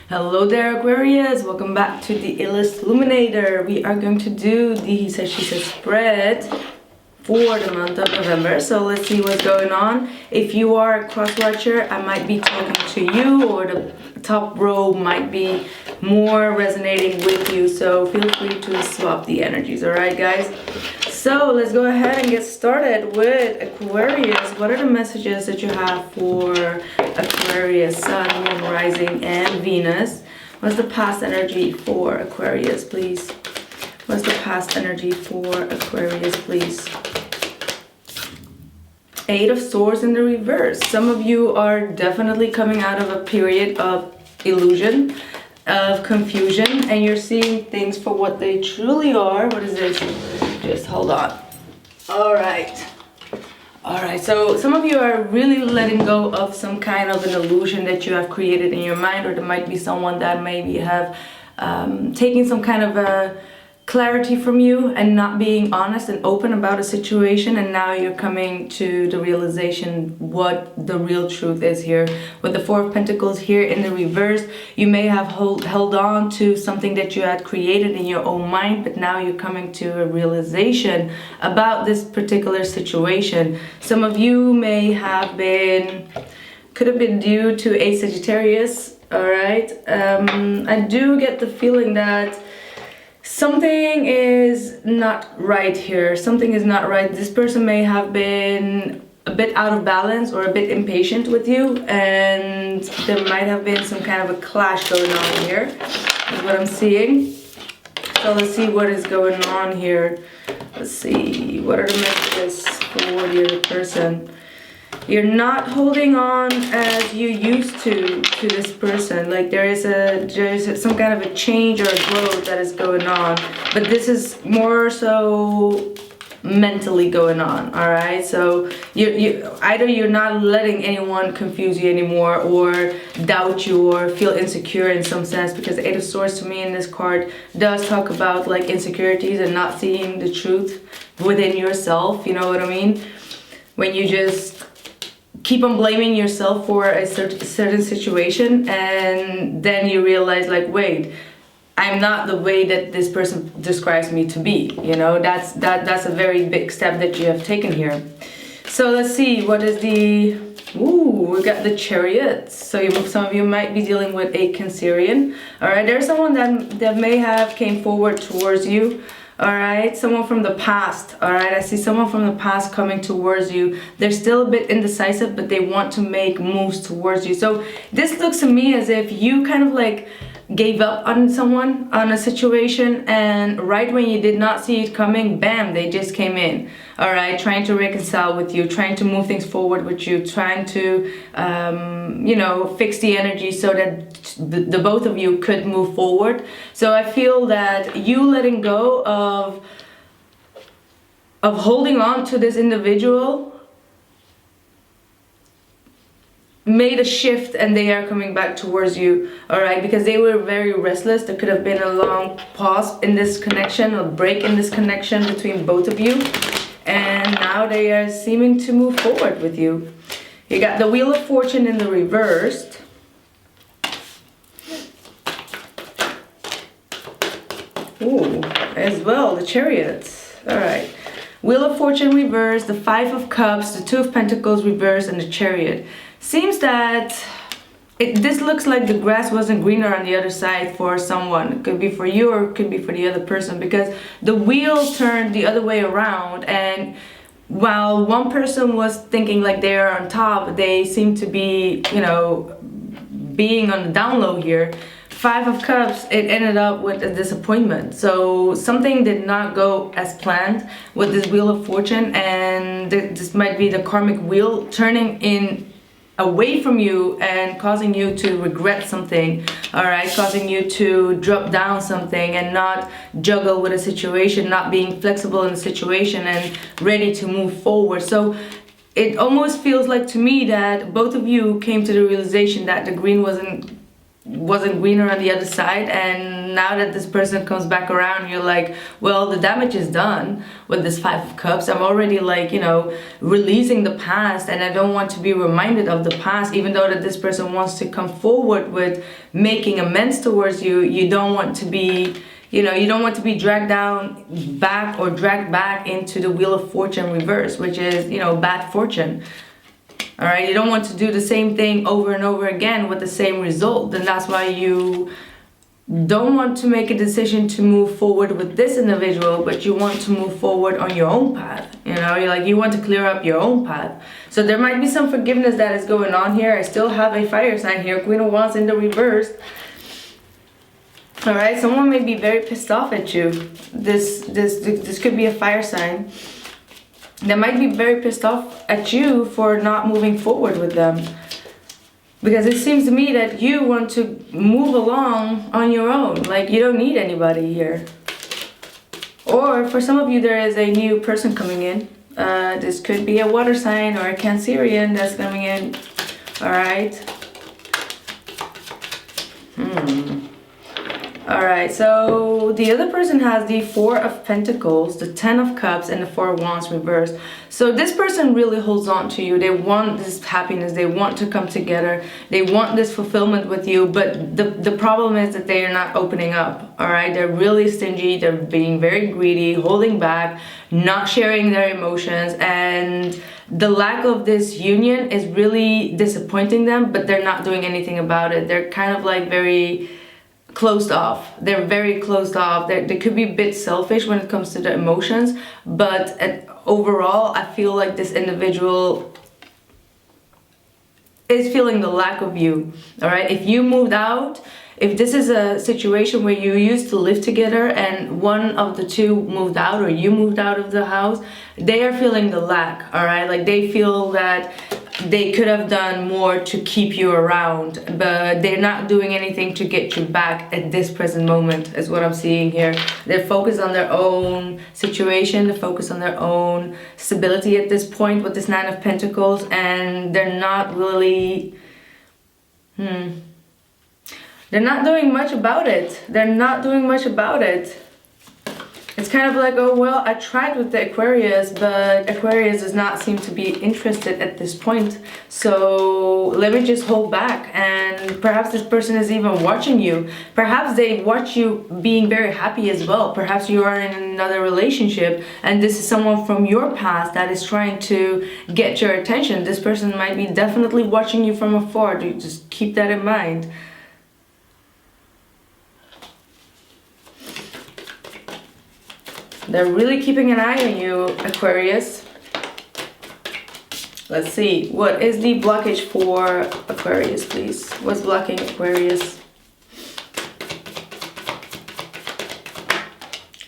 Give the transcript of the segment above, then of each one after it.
Hello there, Aquarius. Welcome back to the illest illuminator. We are going to do the he said she said spread for the month of November. So let's see what's going on. If you are a cross watcher, I might be talking to you, or the top row might be more resonating with you. So feel free to swap the energies. All right, guys. So let's go ahead and get started with Aquarius. What are the messages that you have for Aquarius, Sun, Moon, Rising, and Venus? What's the past energy for Aquarius, please? What's the past energy for Aquarius, please? Eight of Swords in the reverse. Some of you are definitely coming out of a period of illusion, of confusion, and you're seeing things for what they truly are. What is this? Just hold on. All right, so some of you are really letting go of some kind of an illusion that you have created in your mind, or there might be someone that maybe have taken some kind of a clarity from you and not being honest and open about a situation, and now you're coming to the realization what the real truth is here. With the Four of Pentacles here in the reverse, you may have held on to something that you had created in your own mind, but now you're coming to a realization about this particular situation. Some of you may have been, could have been due to a Sagittarius. All right, I do get the feeling that something is not right here. Something is not right. This person may have been a bit out of balance or a bit impatient with you, and there might have been some kind of a clash going on here, is what I'm seeing. So let's see what is going on here. Let's see, what are the messages for the other person? You're not holding on as you used to this person. Like there is some kind of a change or a growth that is going on, but this is more so mentally going on. All right, so you either you're not letting anyone confuse you anymore, or doubt you, or feel insecure in some sense, because the Eight of Swords to me in this card does talk about like insecurities and not seeing the truth within yourself. You know what I mean? When you just keep on blaming yourself for a certain situation, and then you realize like, wait, I'm not the way that this person describes me to be. You know, that's a very big step that you have taken here. So let's see, what is the, ooh, we got the Chariot. So some of you might be dealing with a Cancerian. All right, there's someone that may have came forward towards you. All right, someone from the past. All right, I see someone from the past coming towards you. They're still a bit indecisive, but they want to make moves towards you. So this looks to me as if you kind of like gave up on someone, on a situation, and right when you did not see it coming, bam, they just came in. All right, trying to reconcile with you, trying to move things forward with you, trying to you know, fix the energy so that the both of you could move forward. So I feel that you letting go of holding on to this individual made a shift, and they are coming back towards you. All right, because they were very restless. There could have been a long pause in this connection, or break in this connection between both of you, and now they are seeming to move forward with you. You got the Wheel of Fortune in the reversed. Ooh, as well, the Chariots. All right, Wheel of Fortune reversed, the Five of Cups, the Two of Pentacles reversed, and the Chariot. Seems that this looks like the grass wasn't greener on the other side for someone. It could be for you, or it could be for the other person, because the wheel turned the other way around, and while one person was thinking like they're on top, they seem to be, you know, being on the down low here. Five of Cups, it ended up with a disappointment. So something did not go as planned with this Wheel of Fortune, and this might be the karmic wheel turning in away from you and causing you to regret something. All right, causing you to drop down something and not juggle with a situation, not being flexible in the situation and ready to move forward. So it almost feels like to me that both of you came to the realization that the green wasn't wasn't greener on the other side, and now that this person comes back around, you're like, well, the damage is done with this 5 of Cups. I'm already like, you know, releasing the past, and I don't want to be reminded of the past. Even though that this person wants to come forward with making amends towards you, you don't want to be, you know, you don't want to be dragged down back or dragged back into the Wheel of Fortune reverse, which is, you know, bad fortune. All right, you don't want to do the same thing over and over again with the same result. And that's why you don't want to make a decision to move forward with this individual, but you want to move forward on your own path. You know, you're like, you want to clear up your own path. So there might be some forgiveness that is going on here. I still have a fire sign here, Queen of Wands in the reverse. All right, someone may be very pissed off at you. This could be a fire sign. They might be very pissed off at you for not moving forward with them. Because it seems to me that you want to move along on your own. Like, you don't need anybody here. Or for some of you, there is a new person coming in. This could be a water sign or a Cancerian that's coming in. Alright. Alright, so the other person has the 4 of Pentacles, the 10 of Cups, and the 4 of Wands reversed. So this person really holds on to you. They want this happiness. They want to come together. They want this fulfillment with you. But the problem is that they are not opening up. Alright, they're really stingy. They're being very greedy, holding back, not sharing their emotions. And the lack of this union is really disappointing them, but they're not doing anything about it. They're kind of like very closed off. They're very closed off. They could be a bit selfish when it comes to the emotions, but overall I feel like this individual is feeling the lack of you. All right, if you moved out, if this is a situation where you used to live together and one of the two moved out, or you moved out of the house, they are feeling the lack. All right, like they feel that they could have done more to keep you around, but they're not doing anything to get you back at this present moment, is what I'm seeing here. They're focused on their own situation, they're focused on their own stability at this point with this 9 of Pentacles, and they're not really they're not doing much about it. They're not doing much about it. It's kind of like, oh, well, I tried with the Aquarius, but Aquarius does not seem to be interested at this point. So let me just hold back. And perhaps this person is even watching you. Perhaps they watch you being very happy as well. Perhaps you are in another relationship and this is someone from your past that is trying to get your attention. This person might be definitely watching you from afar. Just keep that in mind. They're really keeping an eye on you, Aquarius. Let's see. What is the blockage for Aquarius, please? What's blocking Aquarius?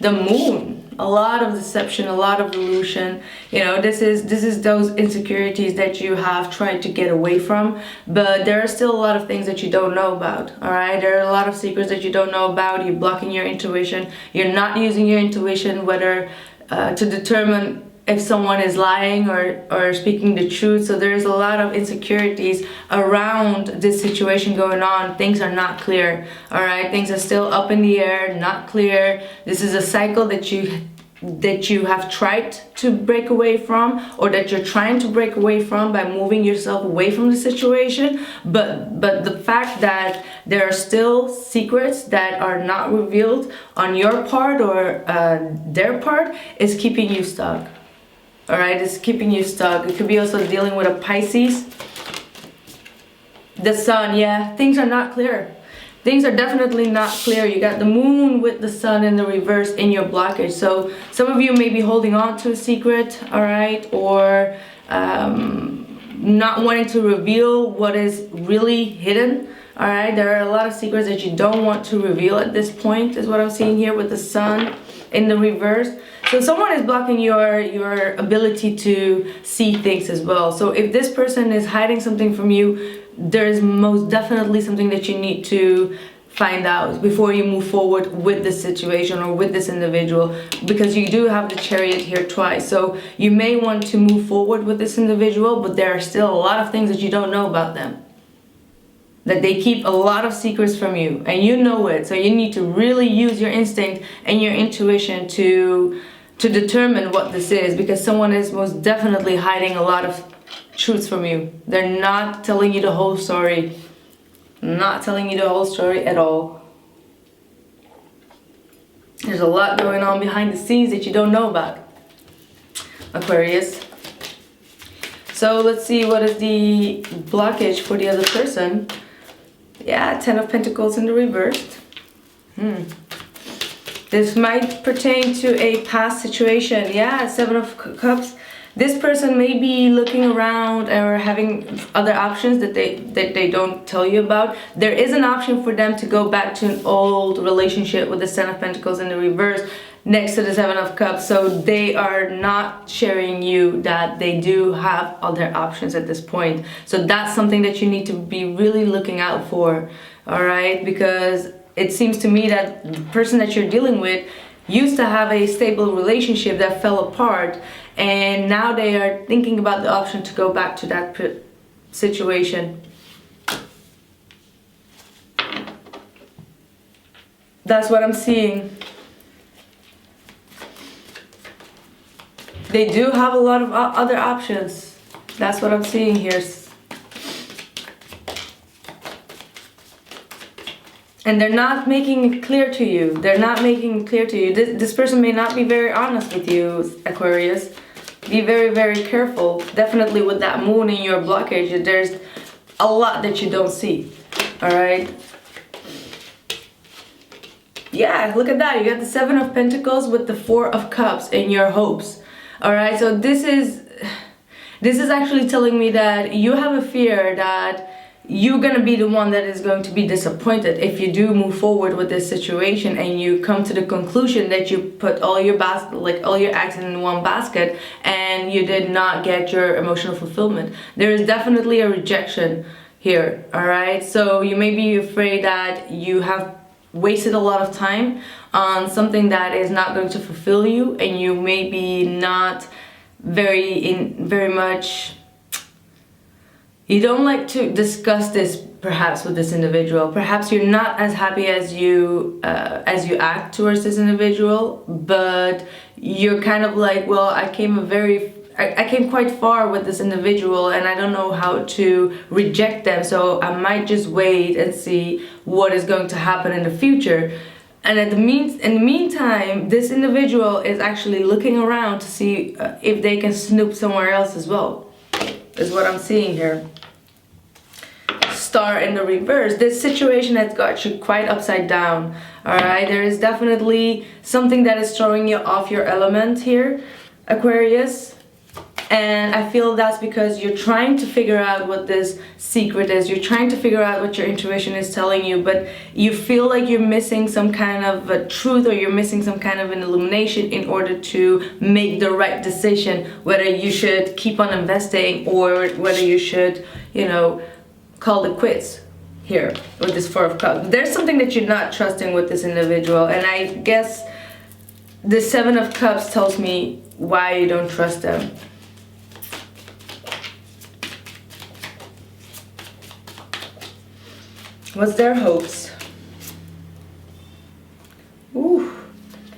The Moon. A lot of deception, a lot of illusion. You know, this is those insecurities that you have tried to get away from, but there are still a lot of things that you don't know about. All right, there are a lot of secrets that you don't know about. You're blocking your intuition. You're not using your intuition, whether to determine if someone is lying or speaking the truth. So there's a lot of insecurities around this situation going on. Things are not clear. All right, things are still up in the air, not clear. This is a cycle that you have tried to break away from, or that you're trying to break away from by moving yourself away from the situation. But the fact that there are still secrets that are not revealed on your part or their part is keeping you stuck. All right, it's keeping you stuck. It could be also dealing with a Pisces. The Sun, yeah, things are not clear. Things are definitely not clear. You got the Moon with the Sun in the reverse in your blockage. So some of you may be holding on to a secret, all right, or not wanting to reveal what is really hidden. All right, there are a lot of secrets that you don't want to reveal at this point, is what I'm seeing here with the Sun in the reverse. So someone is blocking your ability to see things as well. So if this person is hiding something from you, there is most definitely something that you need to find out before you move forward with this situation or with this individual, because you do have the Chariot here twice. So you may want to move forward with this individual, but there are still a lot of things that you don't know about them. that they keep a lot of secrets from you, and you know it. So you need to really use your instinct and your intuition to determine what this is, because someone is most definitely hiding a lot of truths from you. They're not telling you the whole story. Not telling you the whole story at all. There's a lot going on behind the scenes that you don't know about, Aquarius. So let's see, what is the blockage for the other person? Yeah, 10 of Pentacles in the reverse. This might pertain to a past situation. Yeah, 7 of Cups. This person may be looking around or having other options that they don't tell you about. There is an option for them to go back to an old relationship with the 10 of Pentacles in the reverse next to the 7 of Cups. So they are not sharing you that they do have other options at this point. So that's something that you need to be really looking out for, all right? Because it seems to me that the person that you're dealing with used to have a stable relationship that fell apart, and now they are thinking about the option to go back to that situation. That's what I'm seeing. They do have a lot of other options. That's what I'm seeing here. And they're not making it clear to you. They're not making it clear to you. This person may not be very honest with you, Aquarius. Be very, very careful. Definitely with that moon in your blockage, there's a lot that you don't see. Alright? Yeah, look at that. You got the 7 of Pentacles with the 4 of Cups in your hopes. Alright, so this is actually telling me that you have a fear that you're gonna be the one that is going to be disappointed if you do move forward with this situation and you come to the conclusion that you put all your eggs in one basket and you did not get your emotional fulfillment. There is definitely a rejection here, all right? So you may be afraid that you have wasted a lot of time on something that is not going to fulfill you, and you may be not very much. You don't like to discuss this perhaps with this individual. Perhaps you're not as happy as you act towards this individual, but you're kind of like, well, I came quite far with this individual and I don't know how to reject them, so I might just wait and see what is going to happen in the future. And in the meantime, this individual is actually looking around to see if they can snoop somewhere else as well, is what I'm seeing here. Star in the reverse. This situation has got you quite upside down, all right? There is definitely something that is throwing you off your element here, Aquarius. And I feel that's because you're trying to figure out what this secret is. You're trying to figure out what your intuition is telling you, but you feel like you're missing some kind of a truth, or you're missing some kind of an illumination in order to make the right decision, whether you should keep on investing or whether you should, you know, call it quits here with this 4 of Cups. There's something that you're not trusting with this individual, and I guess the 7 of Cups tells me why you don't trust them. What's their hopes? Ooh.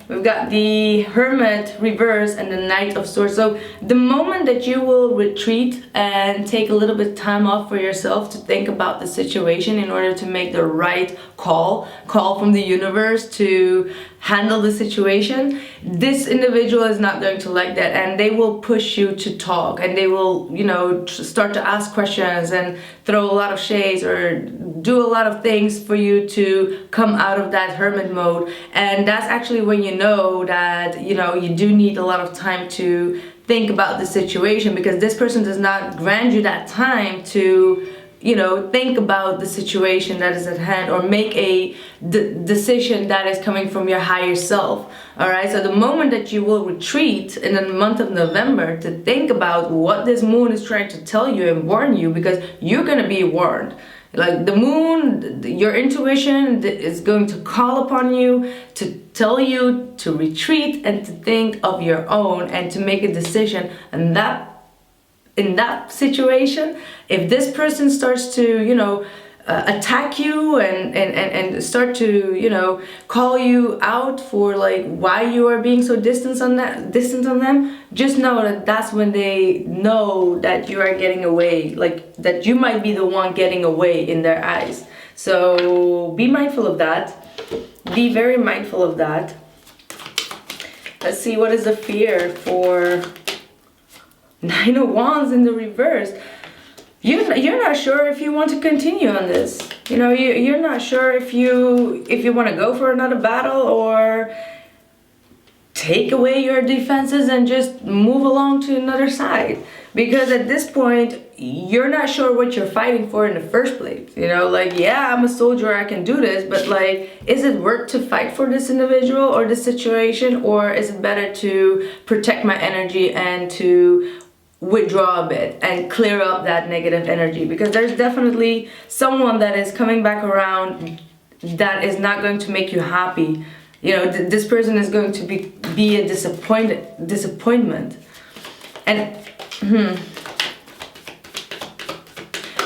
We've got the Hermit reverse and the Knight of Swords. So the moment that you will retreat and take a little bit of time off for yourself to think about the situation in order to make the right call from the universe to handle the situation, this individual is not going to like that, and they will push you to talk, and they will, you know, start to ask questions and throw a lot of shades or do a lot of things for you to come out of that hermit mode. And that's actually when you know that, you know, you do need a lot of time to think about the situation, because this person does not grant you that time to, you know, think about the situation that is at hand or make a decision that is coming from your higher self. All right, so the moment that you will retreat in the month of November to think about what this moon is trying to tell you and warn you, because you're going to be warned. Like the moon, your intuition is going to call upon you to tell you to retreat and to think of your own and to make a decision. And that, in that situation, if this person starts to, you know, attack you and start to, you know, call you out for like why you are being so distant on them, just know that that's when they know that you are getting away, like that you might be the one getting away in their eyes. So be mindful of that. Be very mindful of that. Let's see, what is the fear for Nine of Wands in the reverse? You're not sure if you want to continue on this. You know, you're not sure if you want to go for another battle or take away your defenses and just move along to another side. Because at this point, you're not sure what you're fighting for in the first place. You know, like, yeah, I'm a soldier, I can do this, but like, is it worth to fight for this individual or this situation, or is it better to protect my energy and to withdraw a bit and clear up that negative energy? Because there's definitely someone that is coming back around that is not going to make you happy. You know, this person is going to be a disappointment. And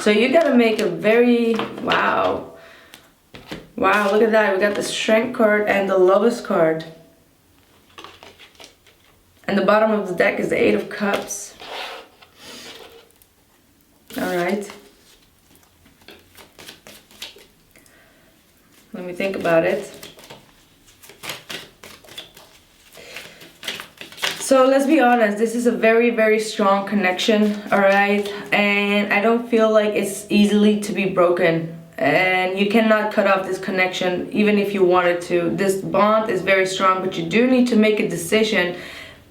so you gotta make a very, wow, look at that. We got the Strength card and the Lovers card. And the bottom of the deck is the Eight of Cups. All right. Let me think about it. So let's be honest, this is a very, very strong connection, all right? And I don't feel like it's easily to be broken. And you cannot cut off this connection even if you wanted to. This bond is very strong, but you do need to make a decision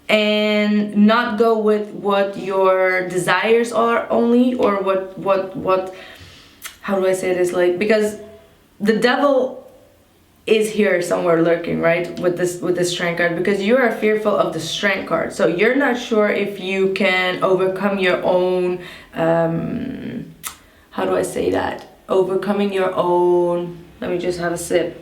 and not go with what your desires are only, or what how do I say this, like, because the devil is here somewhere lurking, right, with this Strength card, because you are fearful of the Strength card. So you're not sure if you can overcome your own how do I say that, overcoming your own, let me just have a sip.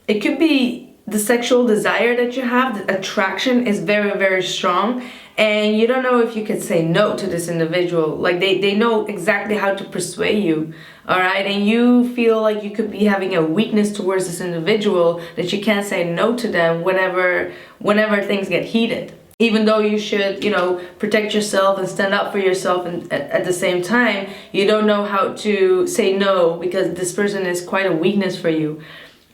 It could be the sexual desire that you have. The attraction is very, very strong, and you don't know if you could say no to this individual. Like they know exactly how to persuade you, all right? And you feel like you could be having a weakness towards this individual, that you can't say no to them whenever things get heated. Even though you should, you know, protect yourself and stand up for yourself, and at the same time, you don't know how to say no because this person is quite a weakness for you.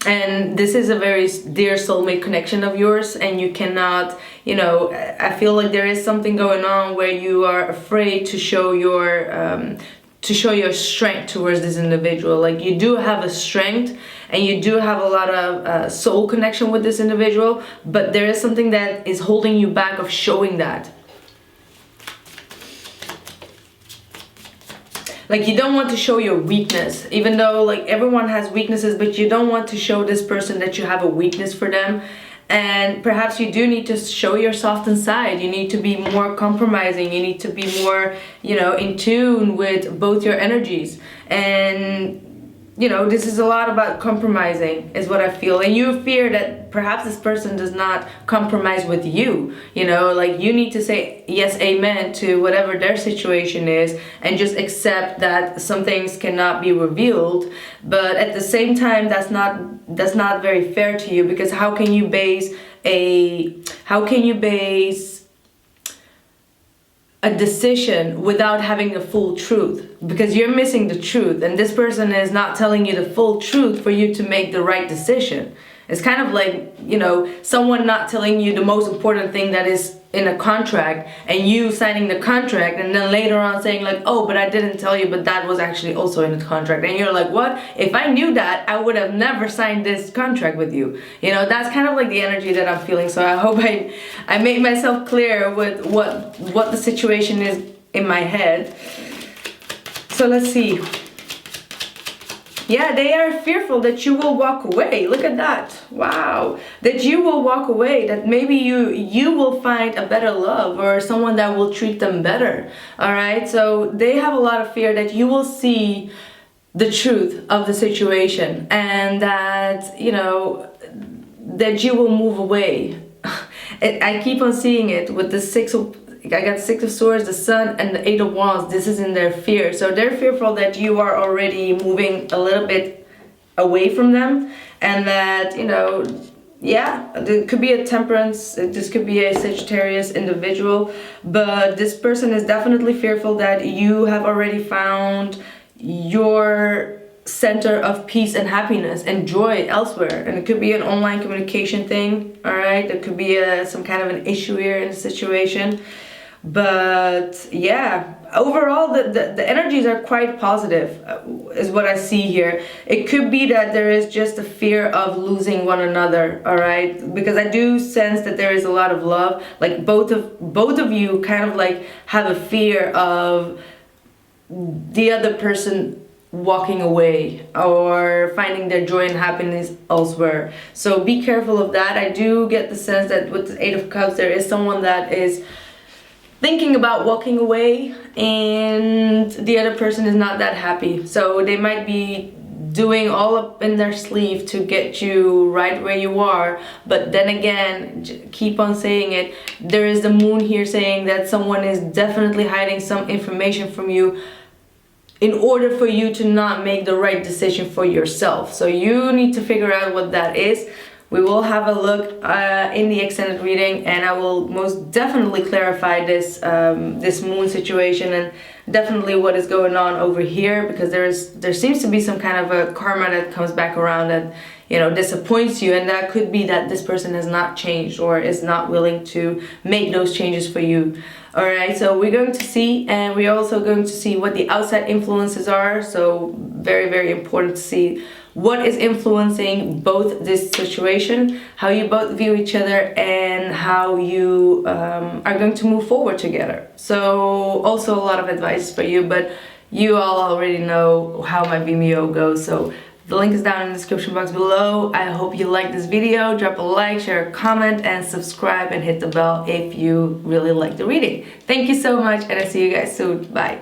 And this is a very dear soulmate connection of yours, and you cannot, you know, I feel like there is something going on where you are afraid to show your strength towards this individual. Like, you do have a strength and you do have a lot of soul connection with this individual, but there is something that is holding you back of showing that. Like, you don't want to show your weakness, even though like everyone has weaknesses, but you don't want to show this person that you have a weakness for them. And perhaps you do need to show your softened side. You need to be more compromising. You need to be more, you know, in tune with both your energies. And, you know, this is a lot about compromising, is what I feel. And you fear that perhaps this person does not compromise with you. You know, like, you need to say yes, amen to whatever their situation is, and just accept that some things cannot be revealed. But at the same time, that's not very fair to you, because how can you base a decision without having the full truth? Because you're missing the truth, and this person is not telling you the full truth for you to make the right decision. It's kind of like, you know, someone not telling you the most important thing that is in a contract, and you signing the contract, and then later on saying like, oh, but I didn't tell you, but that was actually also in the contract. And you're like, what? If I knew that, I would have never signed this contract with you. You know, that's kind of like the energy that I'm feeling. So I hope I made myself clear with what the situation is in my head. So let's see. Yeah, they are fearful that you will walk away. Look at that. Wow. That you will walk away, that maybe you will find a better love or someone that will treat them better. All right? So they have a lot of fear that you will see the truth of the situation, and that, you know, that you will move away. I keep on seeing it with the I got 6 of Swords, the Sun, and the 8 of Wands. This is in their fear. So they're fearful that you are already moving a little bit away from them, and that, you know, yeah, there could be a Temperance, this could be a Sagittarius individual, but this person is definitely fearful that you have already found your center of peace and happiness and joy elsewhere. And it could be an online communication thing, all right? There could be some kind of an issue here in the situation. But yeah, overall the energies are quite positive, is what I see here. It could be that there is just a fear of losing one another, all right? Because I do sense that there is a lot of love. Like both of you kind of like have a fear of the other person walking away or finding their joy and happiness elsewhere. So be careful of that. I do get the sense that with the 8 of Cups, there is someone that is thinking about walking away, and the other person is not that happy. So they might be doing all up in their sleeve to get you right where you are. But then again, keep on saying it, there is the Moon here saying that someone is definitely hiding some information from you in order for you to not make the right decision for yourself. So you need to figure out what that is. We will have a look in the extended reading, and I will most definitely clarify this this Moon situation and definitely what is going on over here, because there seems to be some kind of a karma that comes back around that, you know, disappoints you, and that could be that this person has not changed or is not willing to make those changes for you. All right, so we're going to see, and we're also going to see what the outside influences are. So very, very important to see what is influencing both this situation, how you both view each other, and how you are going to move forward together. So also a lot of advice for you, but you all already know how my Vimeo goes. So the link is down in the description box below. I hope you liked this video. Drop a like, share a comment, and subscribe and hit the bell if you really like the reading. Thank you so much, and I'll see you guys soon. Bye.